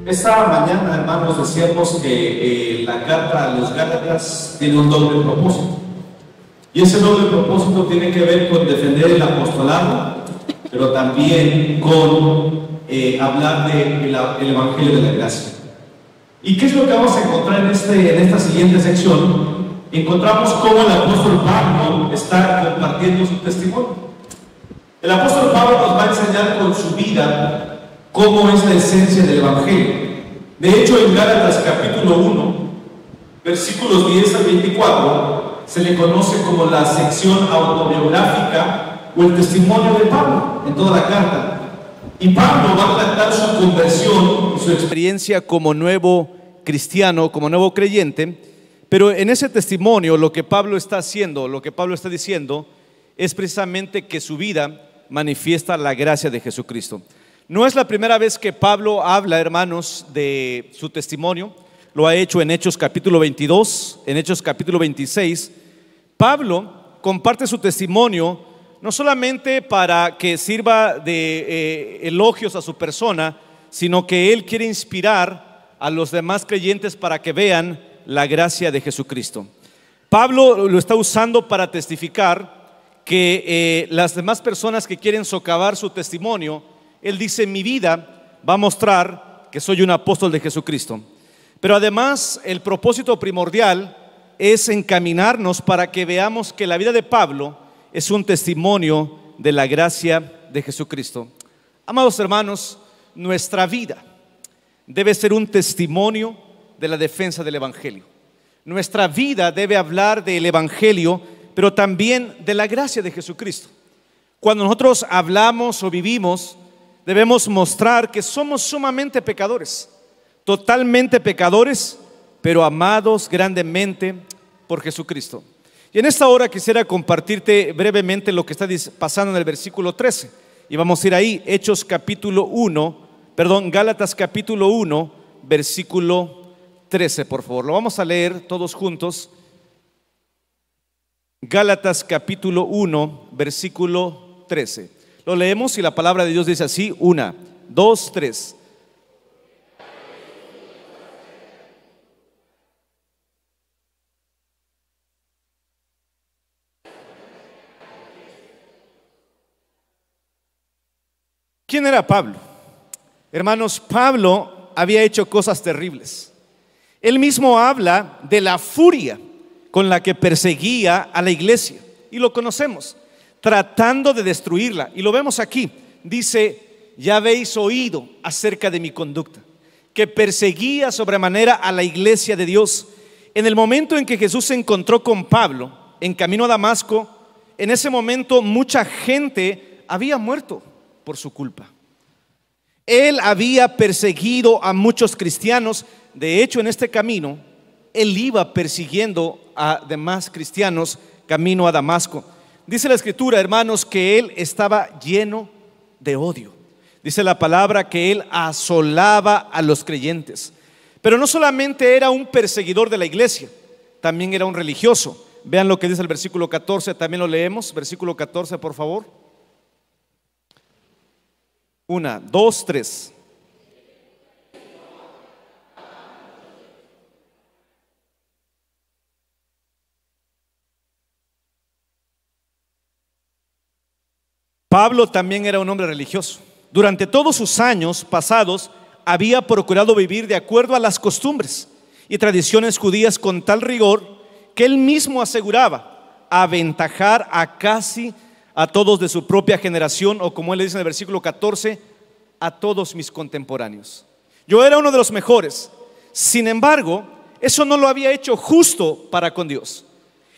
Esta mañana, hermanos, decíamos que la carta a los Gálatas tiene un doble propósito. Y ese doble propósito tiene que ver con defender el apostolado, pero también con hablar del Evangelio de la Gracia. ¿Y qué es lo que vamos a encontrar en esta siguiente sección? Encontramos cómo el apóstol Pablo está compartiendo su testimonio. El apóstol Pablo nos va a enseñar con su vida cómo es la esencia del Evangelio. De hecho, en Gálatas capítulo 1, versículos 10 al 24, se le conoce como la sección autobiográfica o el testimonio de Pablo en toda la carta. Y Pablo va a relatar su conversión y su experiencia como nuevo cristiano, como nuevo creyente. Pero en ese testimonio lo que Pablo está haciendo, lo que Pablo está diciendo, es precisamente que su vida manifiesta la gracia de Jesucristo. No es la primera vez que Pablo habla, hermanos, de su testimonio. Lo ha hecho en Hechos capítulo 22, en Hechos capítulo 26. Pablo comparte su testimonio no solamente para que sirva de elogios a su persona, sino que él quiere inspirar a los demás creyentes para que vean la gracia de Jesucristo. Pablo lo está usando para testificar que las demás personas que quieren socavar su testimonio, él dice: mi vida va a mostrar que soy un apóstol de Jesucristo. Pero además el propósito primordial es encaminarnos para que veamos que la vida de Pablo es un testimonio de la gracia de Jesucristo. Amados hermanos, nuestra vida debe ser un testimonio de la defensa del Evangelio. Nuestra vida debe hablar del Evangelio, pero también de la gracia de Jesucristo. Cuando nosotros hablamos o vivimos, debemos mostrar que somos sumamente pecadores, totalmente pecadores, pero amados grandemente por Jesucristo. Y en esta hora quisiera compartirte brevemente lo que está pasando en el versículo 13. Y vamos a ir ahí, Gálatas capítulo 1, versículo 13, por favor. Lo vamos a leer todos juntos. Gálatas capítulo 1, versículo 13. Lo leemos y la palabra de Dios dice así: 1, 2, 3. ¿Quién era Pablo? Hermanos, Pablo había hecho cosas terribles. Él mismo habla de la furia con la que perseguía a la iglesia, y lo conocemos, tratando de destruirla. Y lo vemos aquí, dice: ya habéis oído acerca de mi conducta, que perseguía sobremanera a la iglesia de Dios. En el momento en que Jesús se encontró con Pablo en camino a Damasco, en ese momento mucha gente había muerto por su culpa. Él había perseguido a muchos cristianos. De hecho, en este camino él iba persiguiendo a demás cristianos camino a Damasco. Dice la escritura, hermanos, que él estaba lleno de odio. Dice la palabra que él asolaba a los creyentes. Pero no solamente era un perseguidor de la iglesia, también era un religioso. Vean lo que dice el versículo 14, también lo leemos. Versículo 14, por favor. 1, 2, 3. Pablo también era un hombre religioso. Durante todos sus años pasados había procurado vivir de acuerdo a las costumbres y tradiciones judías con tal rigor que él mismo aseguraba aventajar a casi a todos de su propia generación, o como él le dice en el versículo 14, a todos mis contemporáneos. Yo era uno de los mejores. Sin embargo, eso no lo había hecho justo para con Dios.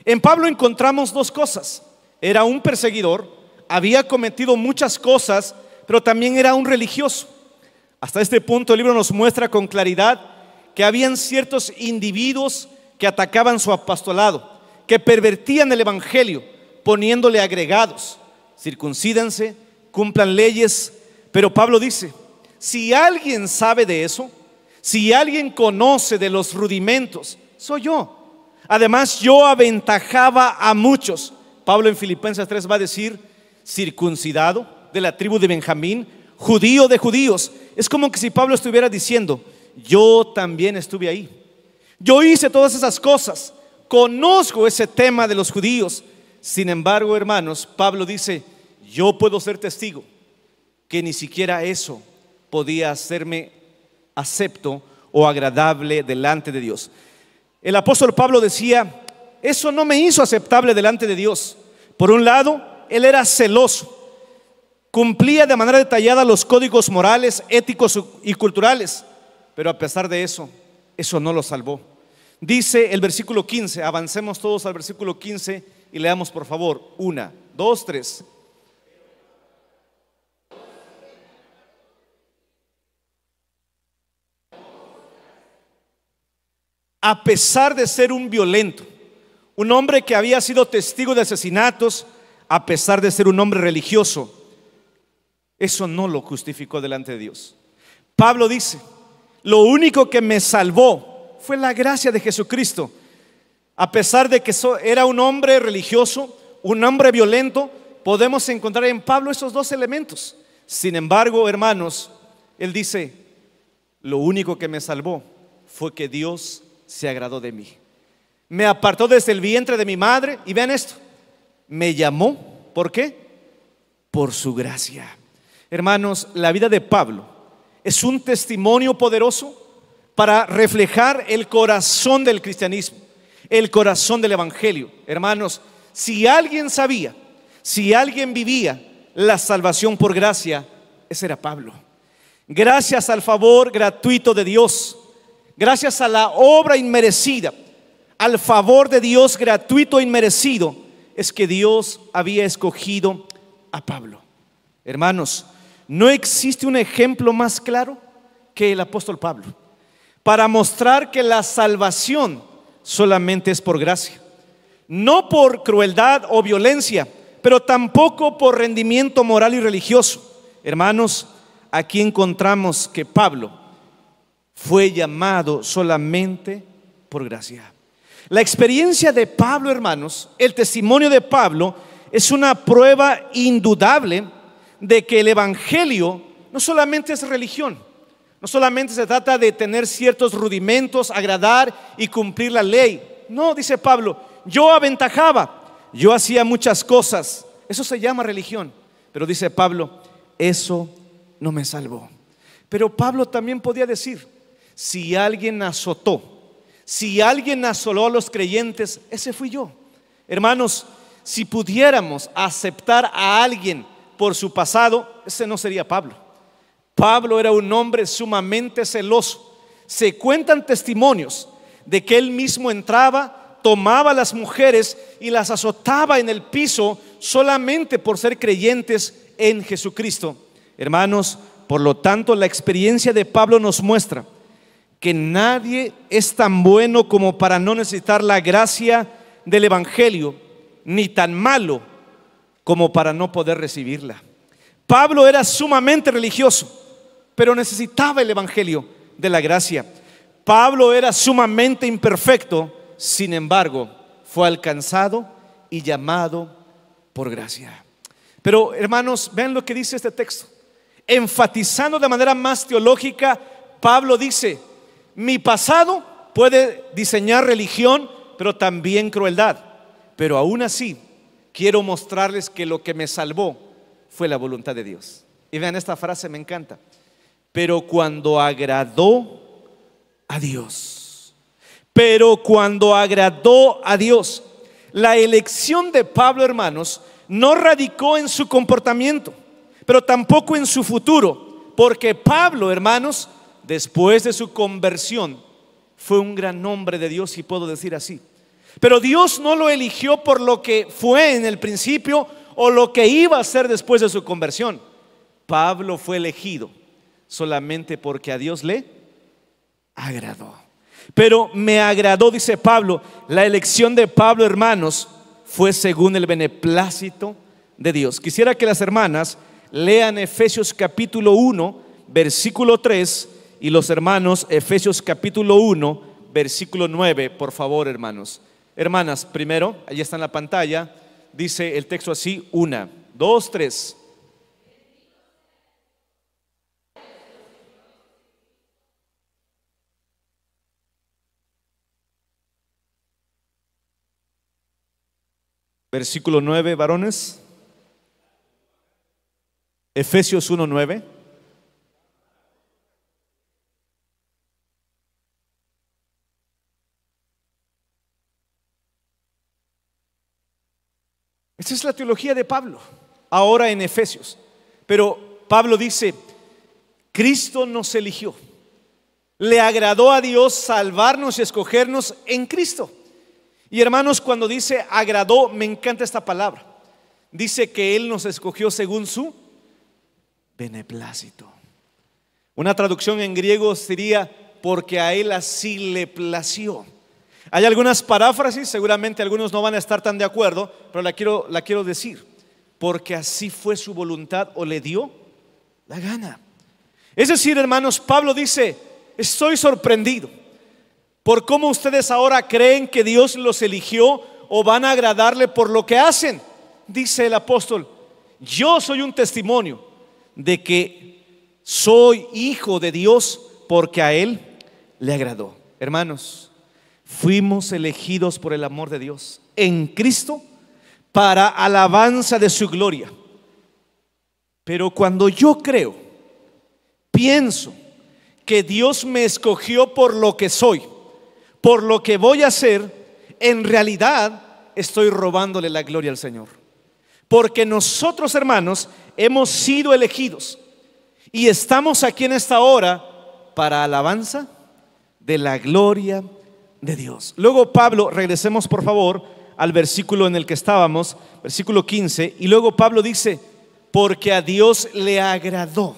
En Pablo encontramos dos cosas: era un perseguidor, había cometido muchas cosas, pero también era un religioso. Hasta este punto el libro nos muestra con claridad que habían ciertos individuos que atacaban su apostolado, que pervertían el evangelio, poniéndole agregados: circuncídense, cumplan leyes. Pero Pablo dice: si alguien sabe de eso, si alguien conoce de los rudimentos, soy yo. Además, yo aventajaba a muchos. Pablo en Filipenses 3 va a decir: circuncidado, de la tribu de Benjamín, judío de judíos. Es como que si Pablo estuviera diciendo: yo también estuve ahí. Yo hice todas esas cosas. Conozco ese tema de los judíos. Sin embargo, hermanos, Pablo dice, yo puedo ser testigo que ni siquiera eso podía hacerme acepto o agradable delante de Dios. El apóstol Pablo decía, eso no me hizo aceptable delante de Dios. Por un lado, él era celoso, cumplía de manera detallada los códigos morales, éticos y culturales, pero a pesar de eso, eso no lo salvó. Dice el versículo 15, avancemos todos al versículo 15 y leamos por favor, 1, 2, 3. A pesar de ser un violento, un hombre que había sido testigo de asesinatos, a pesar de ser un hombre religioso, eso no lo justificó delante de Dios. Pablo dice, lo único que me salvó fue la gracia de Jesucristo. A pesar de que era un hombre religioso, un hombre violento, podemos encontrar en Pablo esos dos elementos. Sin embargo, hermanos, él dice, lo único que me salvó fue que Dios se agradó de mí. Me apartó desde el vientre de mi madre y vean esto, me llamó, ¿por qué? Por su gracia. Hermanos, la vida de Pablo es un testimonio poderoso para reflejar el corazón del cristianismo, el corazón del evangelio. Hermanos, si alguien sabía, si alguien vivía la salvación por gracia, ese era Pablo. Gracias al favor gratuito de Dios, gracias a la obra inmerecida, al favor de Dios gratuito e inmerecido, es que Dios había escogido a Pablo. Hermanos, no existe un ejemplo más claro que el apóstol Pablo para mostrar que la salvación solamente es por gracia, no por crueldad o violencia, pero tampoco por rendimiento moral y religioso. Hermanos, aquí encontramos que Pablo fue llamado solamente por gracia. La experiencia de Pablo, hermanos, el testimonio de Pablo es una prueba indudable de que el evangelio no solamente es religión, no solamente se trata de tener ciertos rudimentos, agradar y cumplir la ley. No, dice Pablo, yo aventajaba, yo hacía muchas cosas, eso se llama religión. Pero dice Pablo, eso no me salvó. Pero Pablo también podía decir, si alguien azotó, si alguien asoló a los creyentes, ese fui yo. Hermanos, si pudiéramos aceptar a alguien por su pasado, ese no sería Pablo. Pablo era un hombre sumamente celoso. Se cuentan testimonios de que él mismo entraba, tomaba a las mujeres y las azotaba en el piso solamente por ser creyentes en Jesucristo. Hermanos, por lo tanto, la experiencia de Pablo nos muestra que nadie es tan bueno como para no necesitar la gracia del evangelio, ni tan malo como para no poder recibirla. Pablo era sumamente religioso, pero necesitaba el evangelio de la gracia. Pablo era sumamente imperfecto, sin embargo, fue alcanzado y llamado por gracia. Pero hermanos, vean lo que dice este texto. Enfatizando de manera más teológica, Pablo dice, mi pasado puede diseñar religión, pero también crueldad. Pero aún así, quiero mostrarles que lo que me salvó fue la voluntad de Dios. Y vean esta frase, me encanta. Pero cuando agradó a Dios. Pero cuando agradó a Dios. La elección de Pablo, hermanos, no radicó en su comportamiento, pero tampoco en su futuro. Porque Pablo, hermanos, después de su conversión, fue un gran hombre de Dios, si puedo decir así. Pero Dios no lo eligió por lo que fue en el principio o lo que iba a ser después de su conversión. Pablo fue elegido solamente porque a Dios le agradó. Pero me agradó, dice Pablo, la elección de Pablo, hermanos, fue según el beneplácito de Dios. Quisiera que las hermanas lean Efesios capítulo 1, versículo 3, y los hermanos Efesios capítulo 1, versículo 9, por favor, hermanos. Hermanas, primero, allí está en la pantalla, dice el texto así, 1, 2, 3. Versículo 9, varones. Efesios 1:9. Esa es la teología de Pablo, ahora en Efesios. Pero Pablo dice, Cristo nos eligió. Le agradó a Dios salvarnos y escogernos en Cristo. Y hermanos, cuando dice agradó, me encanta esta palabra. Dice que Él nos escogió según su beneplácito. Una traducción en griego sería porque a Él así le plació. Hay algunas paráfrasis, seguramente algunos no van a estar tan de acuerdo, pero la quiero decir. Porque así fue su voluntad o le dio la gana. Es decir, hermanos, Pablo dice, estoy sorprendido por cómo ustedes ahora creen que Dios los eligió o van a agradarle por lo que hacen. Dice el apóstol, yo soy un testimonio de que soy hijo de Dios porque a Él le agradó. Hermanos, fuimos elegidos por el amor de Dios en Cristo para alabanza de su gloria. Pero cuando yo pienso que Dios me escogió por lo que soy, por lo que voy a hacer, en realidad estoy robándole la gloria al Señor. Porque nosotros, hermanos, hemos sido elegidos y estamos aquí en esta hora para alabanza de la gloria de Dios. Luego Pablo, regresemos por favor al versículo en el que estábamos, versículo 15, y luego Pablo dice, porque a Dios le agradó.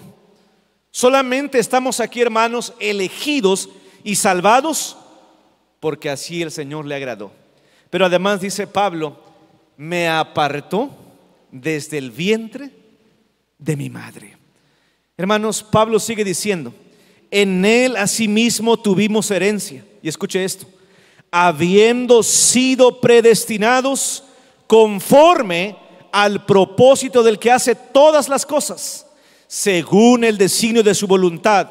Solamente estamos aquí, hermanos, elegidos y salvados porque así el Señor le agradó. Pero además dice Pablo, me apartó desde el vientre de mi madre. Hermanos, Pablo sigue diciendo, en Él asimismo tuvimos herencia. Y escuche esto, habiendo sido predestinados conforme al propósito del que hace todas las cosas, según el designio de su voluntad,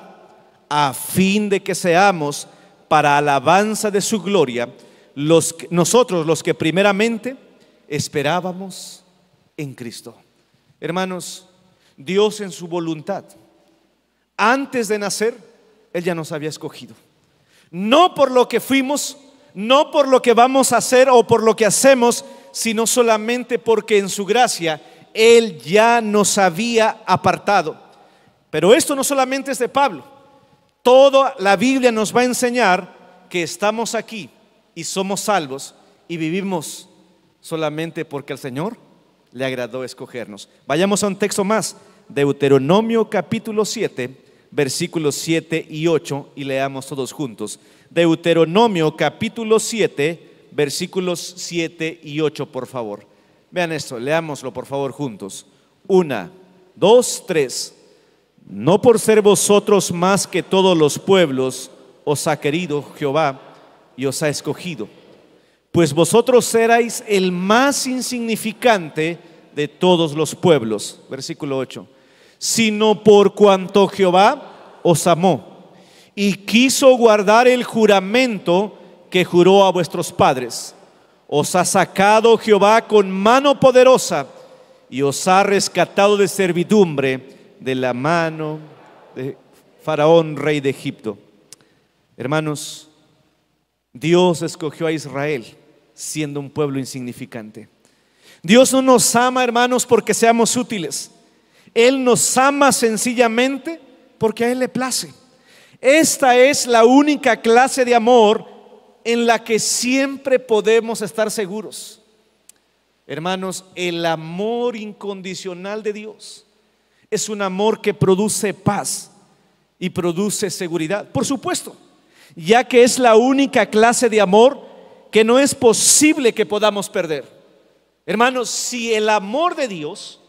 a fin de que seamos para alabanza de su gloria, nosotros los que primeramente esperábamos en Cristo. Hermanos, Dios en su voluntad, antes de nacer, Él ya nos había escogido. No por lo que fuimos, no por lo que vamos a hacer o por lo que hacemos, sino solamente porque en su gracia Él ya nos había apartado. Pero esto no solamente es de Pablo. Toda la Biblia nos va a enseñar que estamos aquí y somos salvos y vivimos solamente porque al Señor le agradó escogernos. Vayamos a un texto más, Deuteronomio capítulo 7, versículos 7 y 8, y leamos todos juntos. Deuteronomio capítulo 7, versículos 7 y 8, por favor. Vean esto, leámoslo por favor juntos. 1, 2, 3. No por ser vosotros más que todos los pueblos os ha querido Jehová y os ha escogido, pues vosotros erais el más insignificante de todos los pueblos. Versículo 8. Sino por cuanto Jehová os amó y quiso guardar el juramento que juró a vuestros padres, os ha sacado Jehová con mano poderosa y os ha rescatado de servidumbre de la mano de Faraón, rey de Egipto. Hermanos, Dios escogió a Israel siendo un pueblo insignificante. Dios no nos ama, hermanos, porque seamos útiles. Él nos ama sencillamente porque a Él le place. Esta es la única clase de amor en la que siempre podemos estar seguros. Hermanos, el amor incondicional de Dios es un amor que produce paz y produce seguridad, por supuesto, ya que es la única clase de amor que no es posible que podamos perder. Hermanos, si el amor de Dios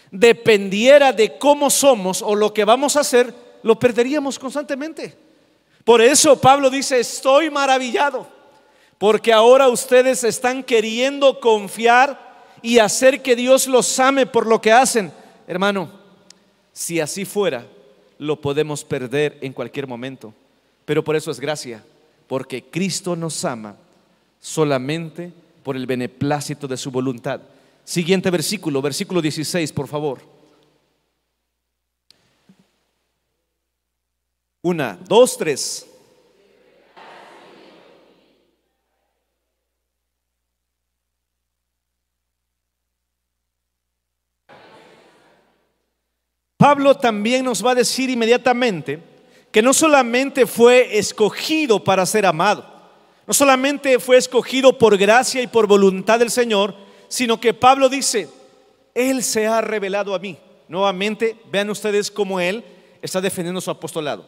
dependiera de cómo somos o lo que vamos a hacer, lo perderíamos constantemente. Por eso Pablo dice, estoy maravillado, porque ahora ustedes están queriendo confiar y hacer que Dios los ame por lo que hacen. Hermano, si así fuera, lo podemos perder en cualquier momento. Pero por eso es gracia, porque Cristo nos ama solamente por el beneplácito de su voluntad. Siguiente versículo, versículo 16, por favor. 1, 2, 3. Pablo también nos va a decir inmediatamente que no solamente fue escogido para ser amado, no solamente fue escogido por gracia y por voluntad del Señor, sino que Pablo dice, Él se ha revelado a mí. Nuevamente, vean ustedes cómo Él está defendiendo su apostolado.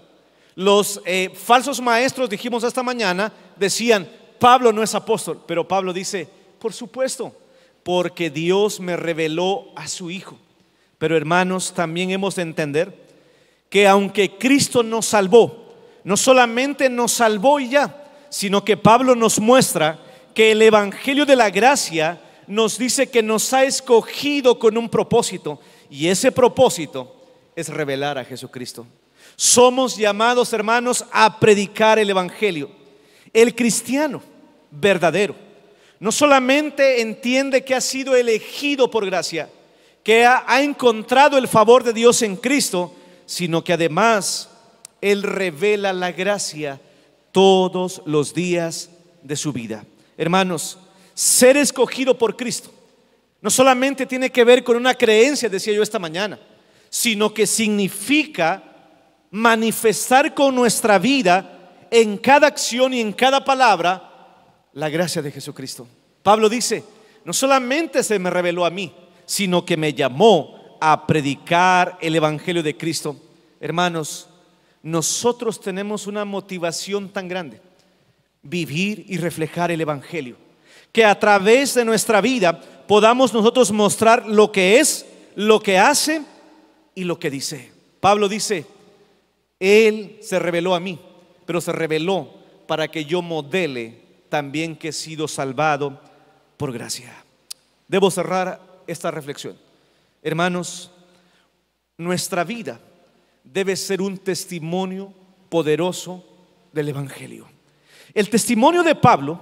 Los falsos maestros, dijimos esta mañana, decían, Pablo no es apóstol, pero Pablo dice, por supuesto, porque Dios me reveló a su Hijo. Pero hermanos, también hemos de entender que aunque Cristo nos salvó, no solamente nos salvó y ya, sino que Pablo nos muestra que el evangelio de la gracia nos dice que nos ha escogido con un propósito, y ese propósito es revelar a Jesucristo. Somos llamados, hermanos, a predicar el evangelio. El cristiano verdadero no solamente entiende que ha sido elegido por gracia, que ha encontrado el favor de Dios en Cristo, sino que además Él revela la gracia todos los días de su vida. Hermanos, ser escogido por Cristo no solamente tiene que ver con una creencia, decía yo esta mañana, sino que significa manifestar con nuestra vida en cada acción y en cada palabra la gracia de Jesucristo. Pablo dice, no solamente se me reveló a mí, sino que me llamó a predicar el evangelio de Cristo. Hermanos, nosotros tenemos una motivación tan grande: vivir y reflejar el evangelio, que a través de nuestra vida podamos nosotros mostrar lo que es, lo que hace y lo que dice. Pablo dice, Él se reveló a mí, pero se reveló para que yo modele también que he sido salvado por gracia. Debo cerrar esta reflexión. Hermanos, nuestra vida debe ser un testimonio poderoso del evangelio. El testimonio de Pablo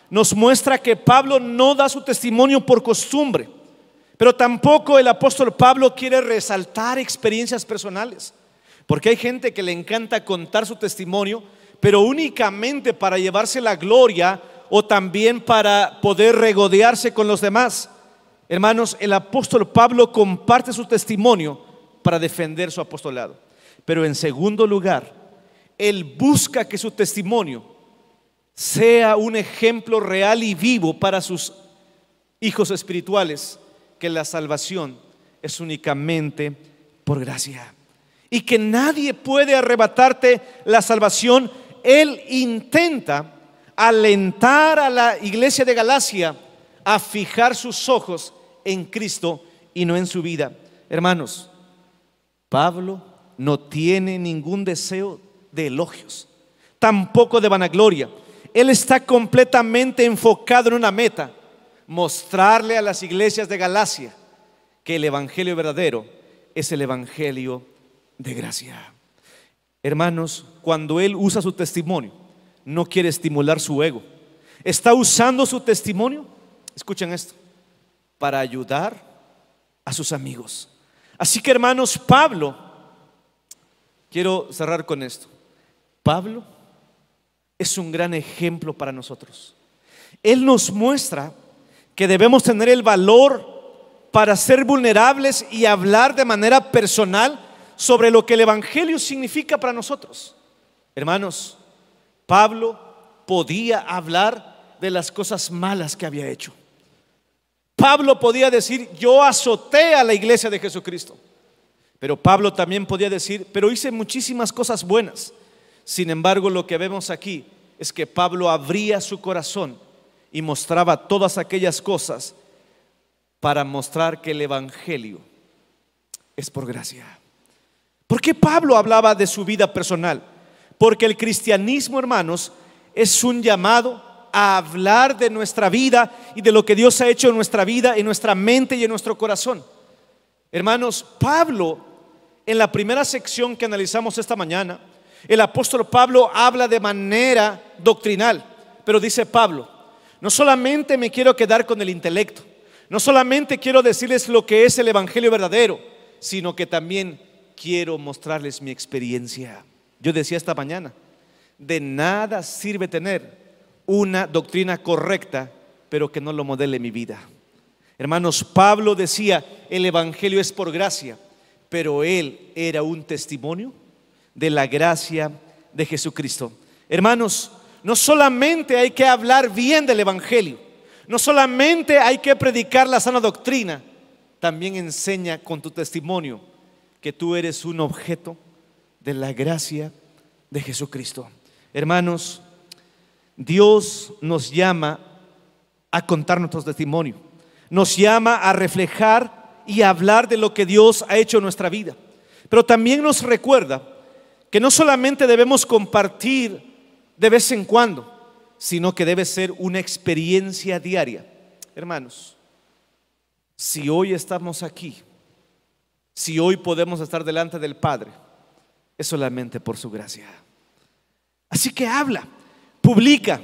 nos muestra que Pablo no da su testimonio por costumbre, pero tampoco el apóstol Pablo quiere resaltar experiencias personales, porque hay gente que le encanta contar su testimonio, pero únicamente para llevarse la gloria o también para poder regodearse con los demás. Hermanos, el apóstol Pablo comparte su testimonio para defender su apostolado, pero en segundo lugar, él busca que su testimonio sea un ejemplo real y vivo para sus hijos espirituales, que la salvación es únicamente por gracia y que nadie puede arrebatarte la salvación. Él intenta alentar a la iglesia de Galacia a fijar sus ojos en Cristo y no en su vida. Hermanos, Pablo no tiene ningún deseo de elogios, tampoco de vanagloria. Él está completamente enfocado en una meta: mostrarle a las iglesias de Galacia que el evangelio verdadero es el evangelio de gracia. Hermanos, cuando él usa su testimonio, no quiere estimular su ego. Está usando su testimonio, escuchen esto, para ayudar a sus amigos. Así que, hermanos, Pablo, quiero cerrar con esto. Pablo es un gran ejemplo para nosotros. Él nos muestra que debemos tener el valor para ser vulnerables y hablar de manera personal sobre lo que el evangelio significa para nosotros. Hermanos, Pablo podía hablar de las cosas malas que había hecho. Pablo podía decir, yo azoté a la iglesia de Jesucristo. Pero Pablo también podía decir, pero hice muchísimas cosas buenas. Sin embargo, lo que vemos aquí es que Pablo abría su corazón y mostraba todas aquellas cosas para mostrar que el evangelio es por gracia. ¿Por qué Pablo hablaba de su vida personal? Porque el cristianismo, hermanos, es un llamado a hablar de nuestra vida y de lo que Dios ha hecho en nuestra vida, en nuestra mente y en nuestro corazón. Hermanos, Pablo, en la primera sección que analizamos esta mañana, el apóstol Pablo habla de manera doctrinal, pero dice Pablo, no solamente me quiero quedar con el intelecto, no solamente quiero decirles lo que es el evangelio verdadero, sino que también quiero mostrarles mi experiencia. Yo decía esta mañana, de nada sirve tener una doctrina correcta, pero que no lo modele mi vida. Hermanos, Pablo decía, el evangelio es por gracia, pero él era un testimonio de la gracia de Jesucristo. Hermanos, no solamente hay que hablar bien del evangelio, no solamente hay que predicar la sana doctrina, también enseña con tu testimonio que tú eres un objeto de la gracia de Jesucristo. Hermanos, Dios nos llama a contar nuestro testimonio, nos llama a reflejar y a hablar de lo que Dios ha hecho en nuestra vida, pero también nos recuerda que no solamente debemos compartir de vez en cuando, sino que debe ser una experiencia diaria. Hermanos, si hoy estamos aquí, si hoy podemos estar delante del Padre, es solamente por su gracia. Así que habla, publica.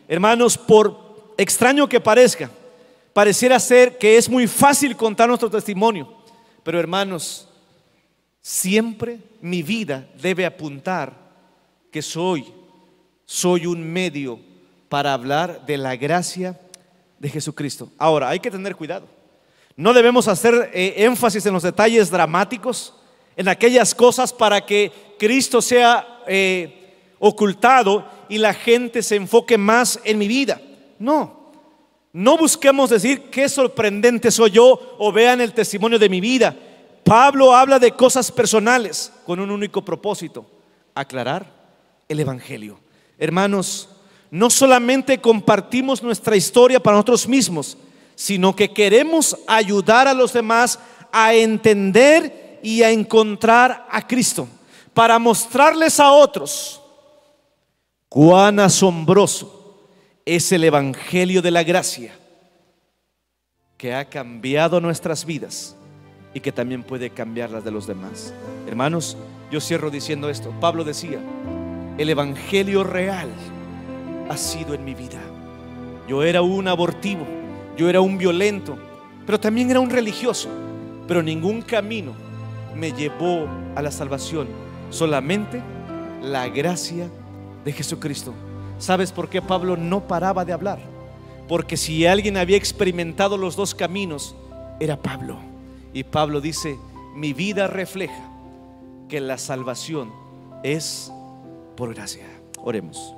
Hermanos, por extraño que parezca, pareciera ser que es muy fácil contar nuestro testimonio, pero hermanos, siempre mi vida debe apuntar que soy un medio para hablar de la gracia de Jesucristo. Ahora, hay que tener cuidado. No debemos hacer énfasis en los detalles dramáticos, en aquellas cosas para que Cristo sea ocultado y la gente se enfoque más en mi vida. No busquemos decir qué sorprendente soy yo o vean el testimonio de mi vida. Pablo habla de cosas personales con un único propósito: aclarar el evangelio. Hermanos, no solamente compartimos nuestra historia para nosotros mismos, sino que queremos ayudar a los demás a entender y a encontrar a Cristo, para mostrarles a otros cuán asombroso es el evangelio de la gracia, que ha cambiado nuestras vidas y que también puede cambiar las de los demás. Hermanos, yo cierro diciendo esto. Pablo decía, el evangelio real ha sido en mi vida. Yo era un abortivo, yo era un violento, pero también era un religioso, pero ningún camino me llevó a la salvación, solamente la gracia de Jesucristo. ¿Sabes por qué Pablo no paraba de hablar? Porque si alguien había experimentado los dos caminos, era Pablo. Y Pablo dice, mi vida refleja que la salvación es por gracia. Oremos.